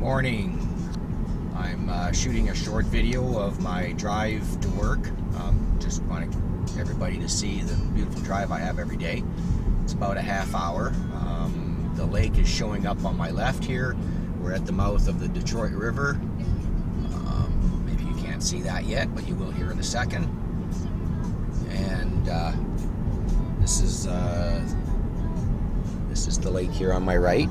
Morning. I'm shooting a short video of my drive to work. Just want everybody to see the beautiful drive I have every day. It's about a half hour. The lake is showing up on my left here. We're at the mouth of the Detroit River. Maybe you can't see that yet, but you will here in a second. And this is the lake here on my right.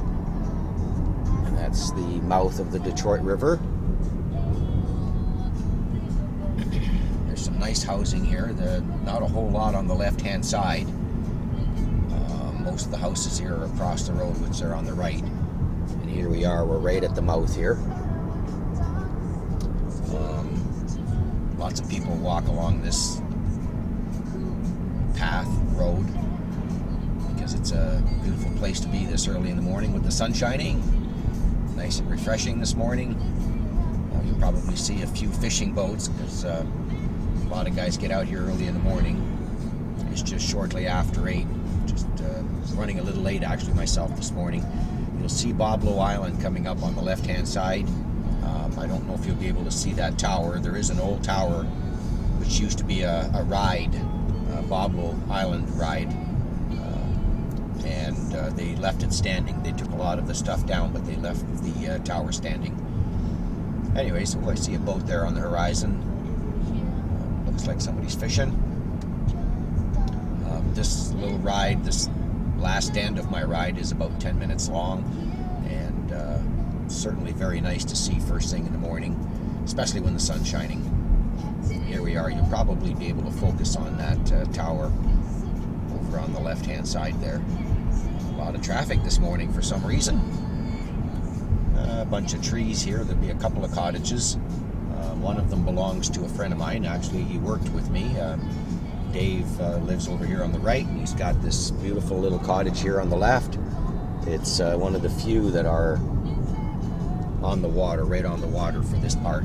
And that's the mouth of the Detroit River. There's some nice housing here. Not a whole lot on the left-hand side. Most of the houses here are across the road, which are on the right. And here we are. We're right at the mouth here. Lots of people walk along this road, because it's a beautiful place to be this early in the morning with the sun shining. Nice and refreshing this morning. You'll probably see a few fishing boats, because a lot of guys get out here early in the morning. It's just shortly after 8. Just running a little late actually myself this morning. You'll see Boblo Island coming up on the left hand side. I don't know if you'll be able to see that tower. There is an old tower which used to be a ride, Boblo Island ride, and they left it standing. They took a lot of the stuff down, but they left the tower standing. Anyway, so I see a boat there on the horizon. Looks like somebody's fishing. This little ride, this last end of my ride, is about 10 minutes long, and certainly very nice to see first thing in the morning, especially when the sun's shining. Here we are. You'll probably be able to focus on that tower over on the left-hand side there. A lot of traffic this morning for some reason. A bunch of trees here. There'll be a couple of cottages. One of them belongs to a friend of mine. Actually, he worked with me. Dave lives over here on the right, and he's got this beautiful little cottage here on the left. It's one of the few that are on the water, right on the water for this part.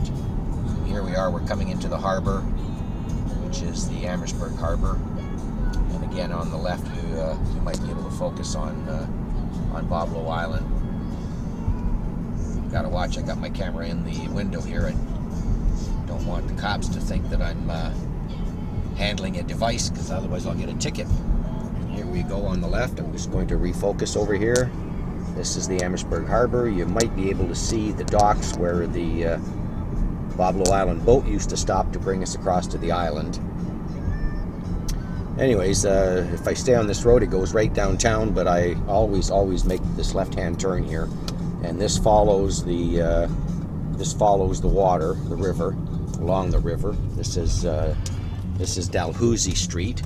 Here we are. We're coming into the harbor, which is the Amherstburg harbor. And again, on the left, you might be able to focus on Boblo Island. Gotta watch. I got my camera in the window here. I don't want the cops to think that I'm handling a device, because otherwise I'll get a ticket. And here we go on the left. I'm just going to refocus over here. This is the Amherstburg harbor. You might be able to see the docks where the Boblo Island boat used to stop to bring us across to the island. Anyways, if I stay on this road, it goes right downtown, but I always make this left-hand turn here, and this follows the water, the river, along the river. This is Dalhousie Street,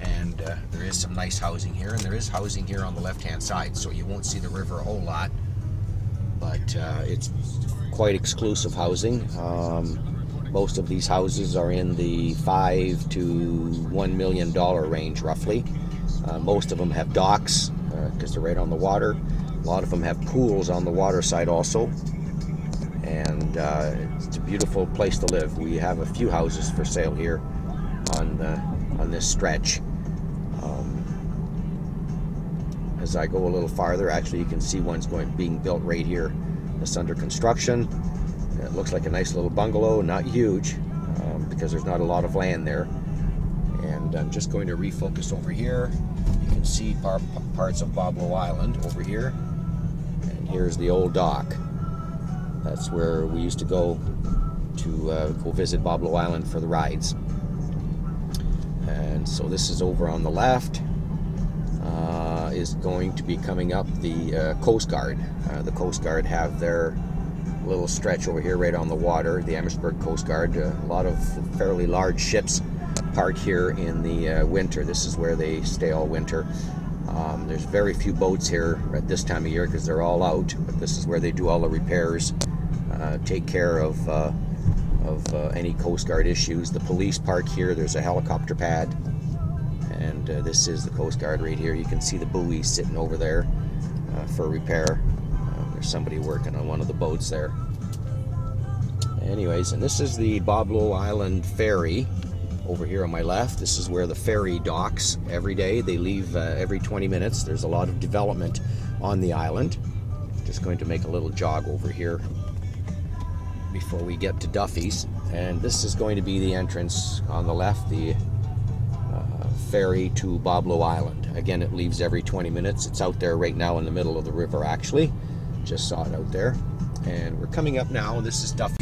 and there is some nice housing here, and there is housing here on the left-hand side, so you won't see the river a whole lot, but it's quite exclusive housing. Most of these houses are in the $5 to $1 million range, roughly. Most of them have docks, because they're right on the water. A lot of them have pools on the water side also, and it's a beautiful place to live. We have a few houses for sale here on this stretch. As I go a little farther, actually you can see one's being built right here. It's under construction. It looks like a nice little bungalow, not huge, because there's not a lot of land there. And I'm just going to refocus over here. You can see parts of Boblo Island over here. And here's the old dock. That's where we used to go visit Boblo Island for the rides. And so this is over on the left. Is going to be coming up the Coast Guard. The Coast Guard have their little stretch over here right on the water, the Amherstburg Coast Guard. A lot of fairly large ships park here in the winter. This is where they stay all winter. There's very few boats here at this time of year because they're all out, but this is where they do all the repairs, take care of any Coast Guard issues. The police park here. There's a helicopter pad, and this is the Coast Guard right here. You can see the buoy sitting over there for repair. There's somebody working on one of the boats there. Anyways, and this is the Boblo Island ferry over here on my left. This is where the ferry docks every day. They leave every 20 minutes. There's a lot of development on the island. Just going to make a little jog over here before we get to Duffy's. And this is going to be the entrance on the left, the ferry to Boblo Island. Again, it leaves every 20 minutes. It's out there right now in the middle of the river, actually. Just saw it out there. And we're coming up now. This is Duffy.